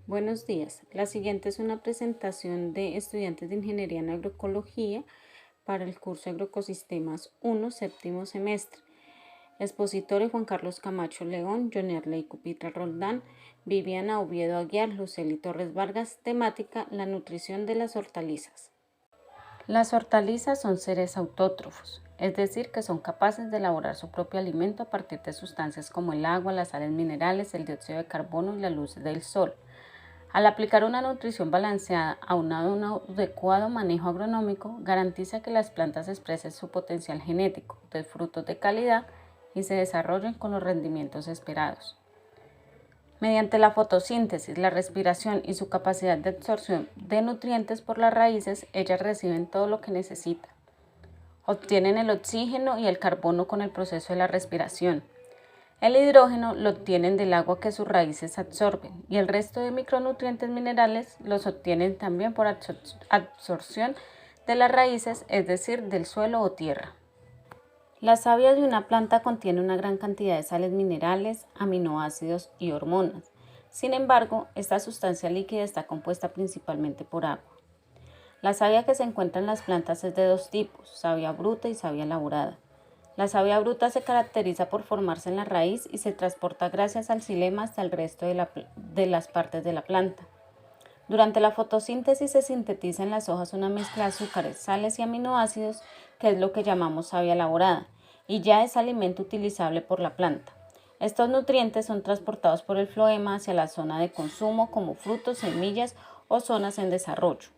Buenos días. La siguiente es una presentación de estudiantes de Ingeniería en Agroecología para el curso Agroecosistemas 1, séptimo semestre. Expositores: Juan Carlos Camacho León, Jonerley Cupitra Roldán, Viviana Oviedo Aguiar, Lucely Torres Vargas. Temática: la nutrición de las hortalizas. Las hortalizas son seres autótrofos, es decir, que son capaces de elaborar su propio alimento a partir de sustancias como el agua, las sales minerales, el dióxido de carbono y la luz del sol. Al aplicar una nutrición balanceada aunado a un adecuado manejo agronómico, garantiza que las plantas expresen su potencial genético, den frutos de calidad y se desarrollen con los rendimientos esperados. Mediante la fotosíntesis, la respiración y su capacidad de absorción de nutrientes por las raíces, ellas reciben todo lo que necesitan. Obtienen el oxígeno y el carbono con el proceso de la respiración. El hidrógeno lo obtienen del agua que sus raíces absorben y el resto de micronutrientes minerales los obtienen también por absorción de las raíces, es decir, del suelo o tierra. La savia de una planta contiene una gran cantidad de sales minerales, aminoácidos y hormonas. Sin embargo, esta sustancia líquida está compuesta principalmente por agua. La savia que se encuentra en las plantas es de dos tipos: savia bruta y savia elaborada. La savia bruta se caracteriza por formarse en la raíz y se transporta gracias al xilema hasta el resto de las partes de la planta. Durante la fotosíntesis se sintetiza en las hojas una mezcla de azúcares, sales y aminoácidos, que es lo que llamamos savia elaborada, y ya es alimento utilizable por la planta. Estos nutrientes son transportados por el floema hacia la zona de consumo como frutos, semillas o zonas en desarrollo.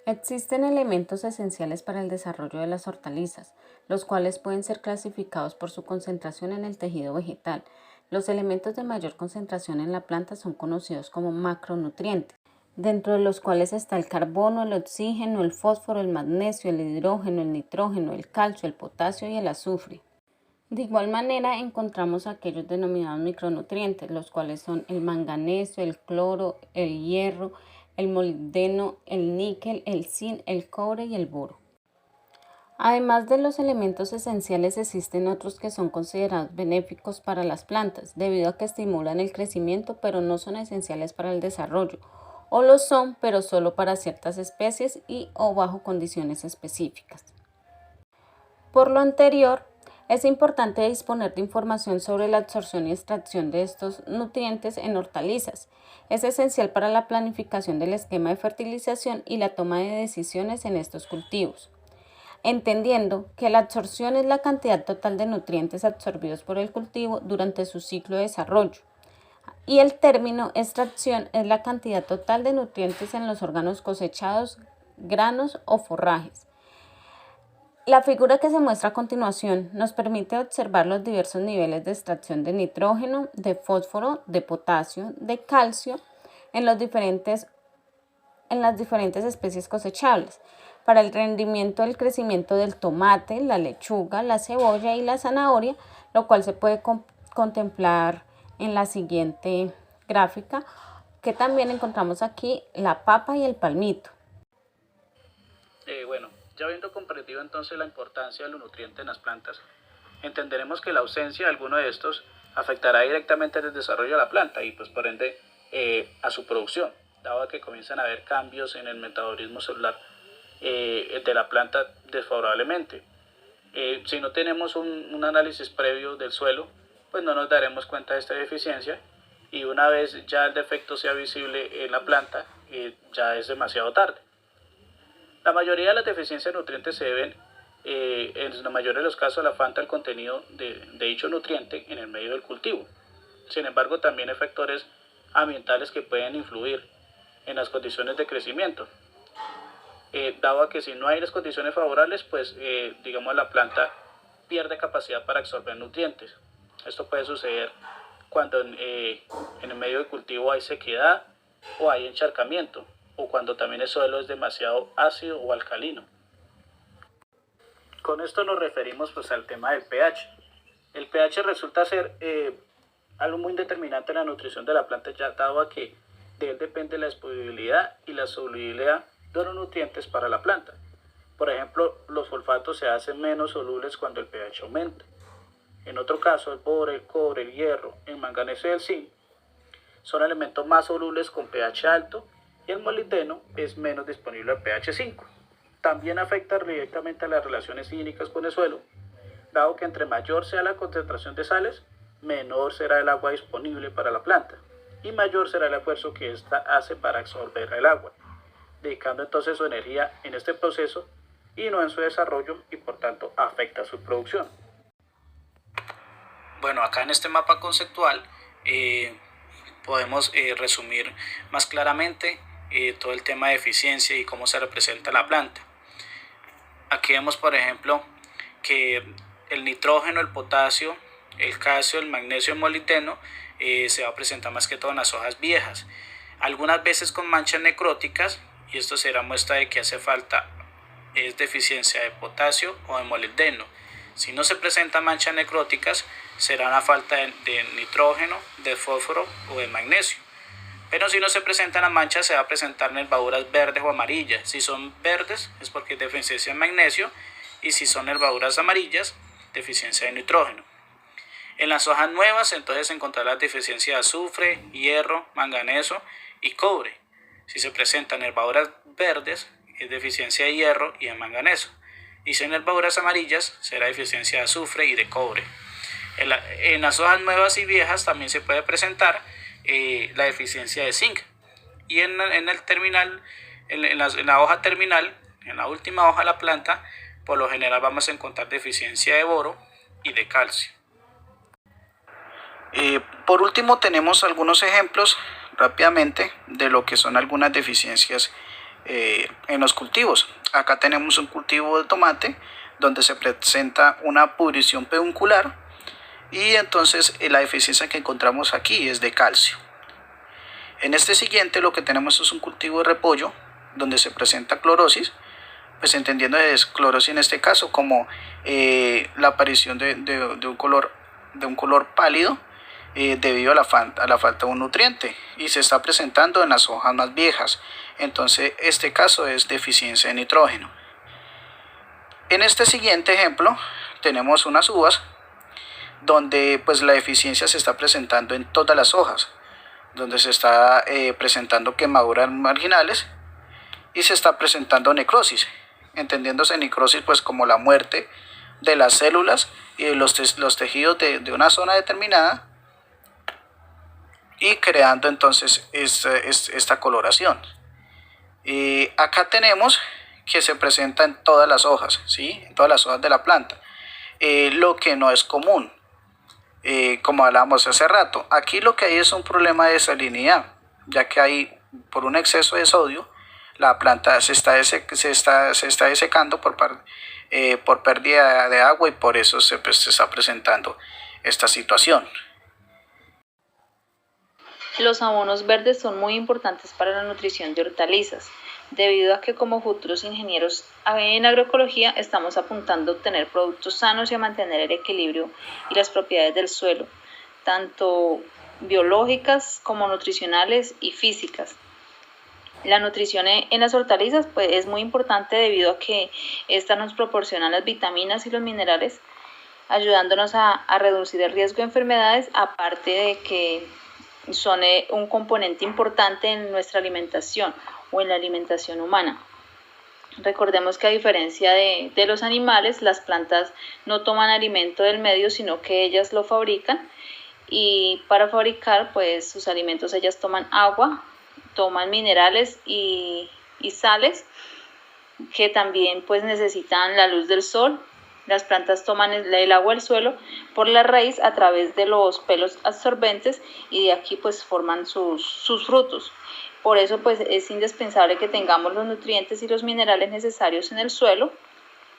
Existen elementos esenciales para el desarrollo de las hortalizas, los cuales pueden ser clasificados por su concentración en el tejido vegetal. Los elementos de mayor concentración en la planta son conocidos como macronutrientes, dentro de los cuales está el carbono, el oxígeno, el fósforo, el magnesio, el hidrógeno, el nitrógeno, el calcio, el potasio y el azufre. De igual manera encontramos aquellos denominados micronutrientes, los cuales son el manganeso, el cloro, el hierro, el molibdeno, el níquel, el zinc, el cobre y el boro. Además de los elementos esenciales, existen otros que son considerados benéficos para las plantas, debido a que estimulan el crecimiento, pero no son esenciales para el desarrollo, o lo son, pero solo para ciertas especies y o bajo condiciones específicas. Por lo anterior, es importante disponer de información sobre la absorción y extracción de estos nutrientes en hortalizas. Es esencial para la planificación del esquema de fertilización y la toma de decisiones en estos cultivos, entendiendo que la absorción es la cantidad total de nutrientes absorbidos por el cultivo durante su ciclo de desarrollo, y el término extracción es la cantidad total de nutrientes en los órganos cosechados, granos o forrajes. La figura que se muestra a continuación nos permite observar los diversos niveles de extracción de nitrógeno, de fósforo, de potasio, de calcio en las diferentes especies cosechables. Para el rendimiento del crecimiento del tomate, la lechuga, la cebolla y la zanahoria, lo cual se puede contemplar en la siguiente gráfica, que también encontramos aquí la papa y el palmito. Ya habiendo comprendido entonces la importancia de los nutrientes en las plantas, entenderemos que la ausencia de alguno de estos afectará directamente el desarrollo de la planta y pues por ende a su producción, dado que comienzan a haber cambios en el metabolismo celular de la planta desfavorablemente. Si no tenemos un análisis previo del suelo, pues no nos daremos cuenta de esta deficiencia y una vez ya el defecto sea visible en la planta, ya es demasiado tarde. La mayoría de las deficiencias de nutrientes se deben, en la mayoría de los casos, a la falta del contenido de dicho nutriente en el medio del cultivo. Sin embargo, también hay factores ambientales que pueden influir en las condiciones de crecimiento. Dado a que si no hay las condiciones favorables, pues la planta pierde capacidad para absorber nutrientes. Esto puede suceder cuando en el medio del cultivo hay sequedad o hay encharcamiento, o cuando también el suelo es demasiado ácido o alcalino. Con esto nos referimos pues al tema del pH. El pH resulta ser algo muy determinante en la nutrición de la planta, ya dado a que de él depende la disponibilidad y la solubilidad de los nutrientes para la planta. Por ejemplo, los fosfatos se hacen menos solubles cuando el pH aumenta. En otro caso, el boro, el cobre, el hierro, el manganeso y el zinc son elementos más solubles con pH alto y el molibdeno es menos disponible al pH 5. También afecta directamente a las relaciones hídricas con el suelo, dado que entre mayor sea la concentración de sales, menor será el agua disponible para la planta y mayor será el esfuerzo que ésta hace para absorber el agua, dedicando entonces su energía en este proceso y no en su desarrollo y por tanto afecta su producción. Bueno, acá en este mapa conceptual podemos resumir más claramente todo el tema de eficiencia y cómo se representa la planta. Aquí vemos, por ejemplo, que el nitrógeno, el potasio, el calcio, el magnesio, el molibdeno se va a presentar más que todo en las hojas viejas, algunas veces con manchas necróticas, y esto será muestra de que hace falta es deficiencia de potasio o de molibdeno. Si no se presentan manchas necróticas, será una falta de nitrógeno, de fósforo o de magnesio. Pero si no se presentan las manchas, se va a presentar nervaduras verdes o amarillas. Si son verdes, es porque hay deficiencia de magnesio, y si son nervaduras amarillas, deficiencia de nitrógeno. En las hojas nuevas, entonces, se encontrará la deficiencia de azufre, hierro, manganeso y cobre. Si se presentan nervaduras verdes, es deficiencia de hierro y de manganeso. Y si hay nervaduras amarillas, será deficiencia de azufre y de cobre. En las hojas nuevas y viejas también se puede presentar la deficiencia de zinc. Y en el terminal, en la hoja terminal, en la última hoja de la planta, por lo general vamos a encontrar deficiencia de boro y de calcio. Por último, tenemos algunos ejemplos rápidamente de lo que son algunas deficiencias en los cultivos. Acá tenemos un cultivo de tomate donde se presenta una pudrición peduncular, y entonces la deficiencia que encontramos aquí es de calcio. En este siguiente lo que tenemos es un cultivo de repollo donde se presenta clorosis, pues entendiendo es clorosis en este caso como la aparición de un color pálido debido a la falta de un nutriente, y se está presentando en las hojas más viejas. Entonces este caso es deficiencia de nitrógeno. En este siguiente ejemplo tenemos unas uvas donde pues la deficiencia se está presentando en todas las hojas, donde se está presentando quemaduras marginales y se está presentando necrosis, entendiéndose necrosis pues como la muerte de las células y de los tejidos de una zona determinada, y creando entonces esta coloración. Acá tenemos que se presenta en todas las hojas, ¿sí? En todas las hojas de la planta, lo que no es común. Como hablábamos hace rato, aquí lo que hay es un problema de salinidad, ya que hay, por un exceso de sodio, la planta se está desecando por pérdida de agua, y por eso se está presentando esta situación. Los abonos verdes son muy importantes para la nutrición de hortalizas, debido a que como futuros ingenieros en agroecología estamos apuntando a obtener productos sanos y a mantener el equilibrio y las propiedades del suelo, tanto biológicas como nutricionales y físicas. La nutrición en las hortalizas pues, es muy importante debido a que esta nos proporciona las vitaminas y los minerales, ayudándonos a reducir el riesgo de enfermedades, aparte de que son un componente importante en nuestra alimentación o en la alimentación humana. Recordemos que a diferencia de los animales, las plantas no toman alimento del medio, sino que ellas lo fabrican, y para fabricar pues sus alimentos ellas toman agua, toman minerales y sales que también pues necesitan la luz del sol. Las plantas toman el agua del suelo por la raíz a través de los pelos absorbentes, y de aquí pues forman sus frutos. Por eso pues es indispensable que tengamos los nutrientes y los minerales necesarios en el suelo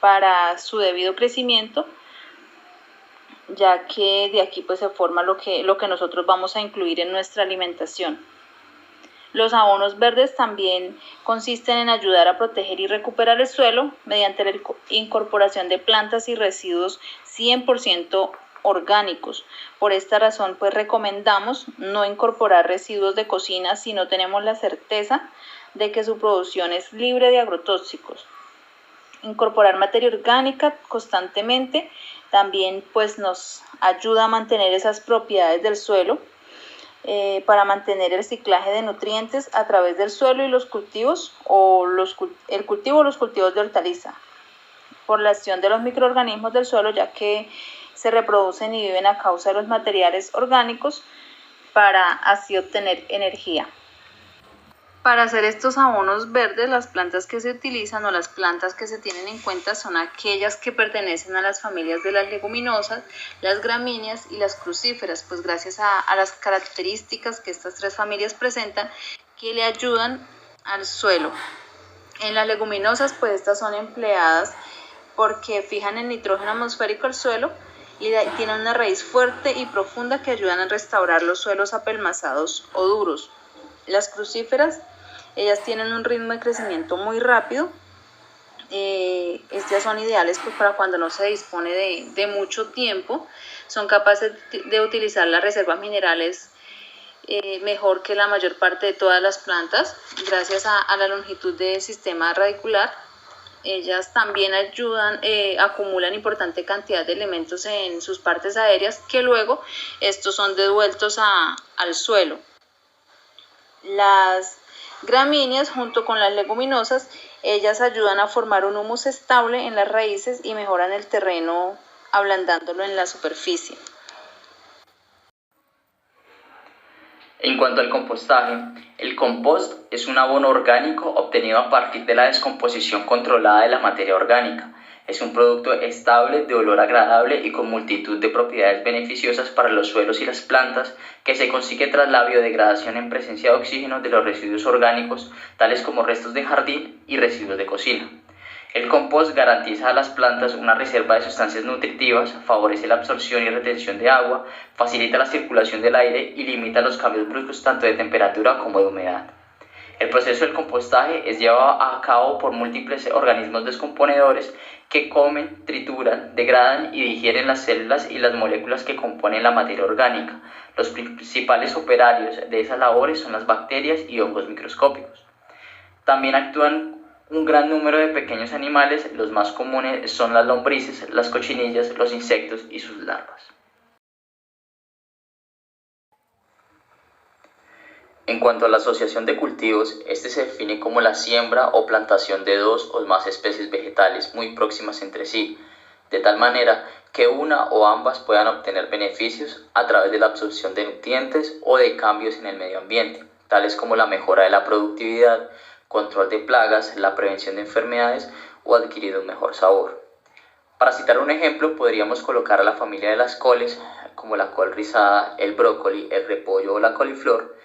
para su debido crecimiento, ya que de aquí pues se forma lo que nosotros vamos a incluir en nuestra alimentación. Los abonos verdes también consisten en ayudar a proteger y recuperar el suelo mediante la incorporación de plantas y residuos 100% orgánicos. Por esta razón, pues recomendamos no incorporar residuos de cocina si no tenemos la certeza de que su producción es libre de agrotóxicos. Incorporar materia orgánica constantemente también pues nos ayuda a mantener esas propiedades del suelo, para mantener el ciclaje de nutrientes a través del suelo y los cultivos o el cultivo o los cultivos de hortaliza, por la acción de los microorganismos del suelo, ya que se reproducen y viven a causa de los materiales orgánicos para así obtener energía. Para hacer estos abonos verdes, las plantas que se utilizan o las plantas que se tienen en cuenta son aquellas que pertenecen a las familias de las leguminosas, las gramíneas y las crucíferas, pues gracias a las características que estas tres familias presentan, que le ayudan al suelo. En las leguminosas, pues estas son empleadas porque fijan el nitrógeno atmosférico al suelo y tienen una raíz fuerte y profunda que ayudan a restaurar los suelos apelmazados o duros. Las crucíferas, ellas tienen un ritmo de crecimiento muy rápido. Estas son ideales pues, para cuando no se dispone de mucho tiempo. Son capaces de utilizar las reservas minerales mejor que la mayor parte de todas las plantas, gracias a la longitud del sistema radicular. Ellas también ayudan, acumulan importante cantidad de elementos en sus partes aéreas que luego estos son devueltos al suelo. Las gramíneas junto con las leguminosas, ellas ayudan a formar un humus estable en las raíces y mejoran el terreno ablandándolo en la superficie. En cuanto al compostaje, el compost es un abono orgánico obtenido a partir de la descomposición controlada de la materia orgánica. Es un producto estable, de olor agradable y con multitud de propiedades beneficiosas para los suelos y las plantas, que se consigue tras la biodegradación en presencia de oxígeno de los residuos orgánicos, tales como restos de jardín y residuos de cocina. El compost garantiza a las plantas una reserva de sustancias nutritivas, favorece la absorción y retención de agua, facilita la circulación del aire y limita los cambios bruscos tanto de temperatura como de humedad. El proceso del compostaje es llevado a cabo por múltiples organismos descomponedores que comen, trituran, degradan y digieren las células y las moléculas que componen la materia orgánica. Los principales operarios de esas labores son las bacterias y hongos microscópicos. También actúan un gran número de pequeños animales, los más comunes son las lombrices, las cochinillas, los insectos y sus larvas. En cuanto a la asociación de cultivos, este se define como la siembra o plantación de dos o más especies vegetales muy próximas entre sí, de tal manera que una o ambas puedan obtener beneficios a través de la absorción de nutrientes o de cambios en el medio ambiente, tales como la mejora de la productividad, control de plagas, la prevención de enfermedades o adquirir un mejor sabor. Para citar un ejemplo, podríamos colocar a la familia de las coles, como la col rizada, el brócoli, el repollo o la coliflor,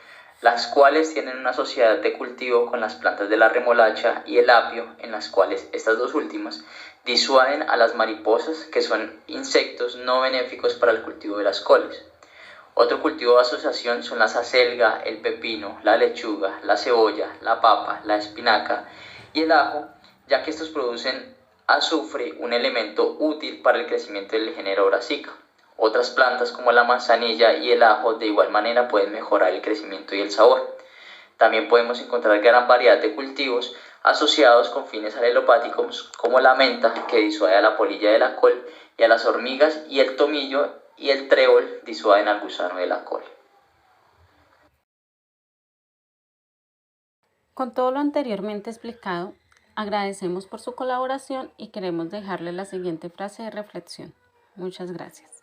las cuales tienen una sociedad de cultivo con las plantas de la remolacha y el apio, en las cuales estas dos últimas disuaden a las mariposas, que son insectos no benéficos para el cultivo de las coles. Otro cultivo de asociación son la acelga, el pepino, la lechuga, la cebolla, la papa, la espinaca y el ajo, ya que estos producen azufre, un elemento útil para el crecimiento del género Brassica. Otras plantas como la manzanilla y el ajo de igual manera pueden mejorar el crecimiento y el sabor. También podemos encontrar gran variedad de cultivos asociados con fines alelopáticos como la menta, que disuade a la polilla de la col y a las hormigas, y el tomillo y el trébol disuaden al gusano de la col. Con todo lo anteriormente explicado, agradecemos por su colaboración y queremos dejarle la siguiente frase de reflexión. Muchas gracias.